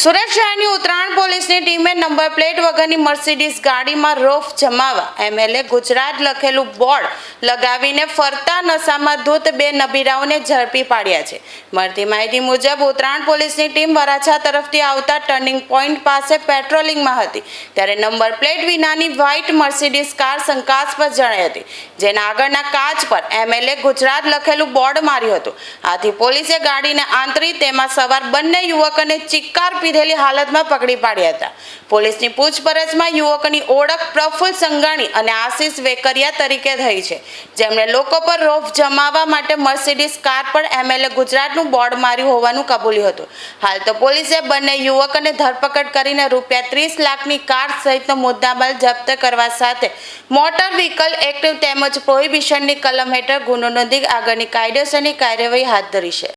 સુરત શહેરની ઉત્તરાયણ પોલીસની ટીમે નંબર પ્લેટ વગરની મર્સિડીઝ ગાડીમાં રોફ જમાવવા એમએલએ ગુજરાત લખેલું બોર્ડ લગાવીને ફરતા નશામાં ધૂત બે નબીરાઓને ઝડપી પાડ્યા છે। મળતી માહિતી મુજબ ઉત્તરાયણ પોલીસની ટીમ વરાછા તરફથી આવતા ટર્નિંગ પોઈન્ટ પાસે પેટ્રોલિંગમાં હતી ત્યારે નંબર પ્લેટ વિનાની વ્હાઇટ મર્સિડીઝ કાર શંકાસ્પદ જણાઈ હતી, જેના આગળના કાચ પર એમએલએ ગુજરાત લખેલું બોર્ડ માર્યું હતું। આથી પોલીસે ગાડીને આંતરી તેમાં સવાર બંને યુવકોને ચિક્કાર પીધેલી હાલતમાં પકડી પાડ્યા હતા। પોલીસની પૂછપરછમાં યુવકોની ઓળખ પ્રફુલ્લ સંઘાણી અને આશિષ વેકરિયા તરીકે થઈ છે, જેમણે લોકો પર રોફ જમાવવા માટે મર્સિડીઝ કાર પર એમએલએ ગુજરાતનું બોર્ડ માર્યું હોવાનું કબૂલ્યું હતું। હાલ તો પોલીસે બંને યુવકોને ધરપકડ કરીને ₹30 લાખની કાર સહિતનો મુદ્દામાલ જપ્ત કરવા સાથે મોટર વ્હીકલ એક્ટ તેમજ પ્રોહિબિશનની કલમ હેઠળ ગુનો નોંધી આગળની કાયદેસરની કાર્યવાહી હાથ ધરી છે।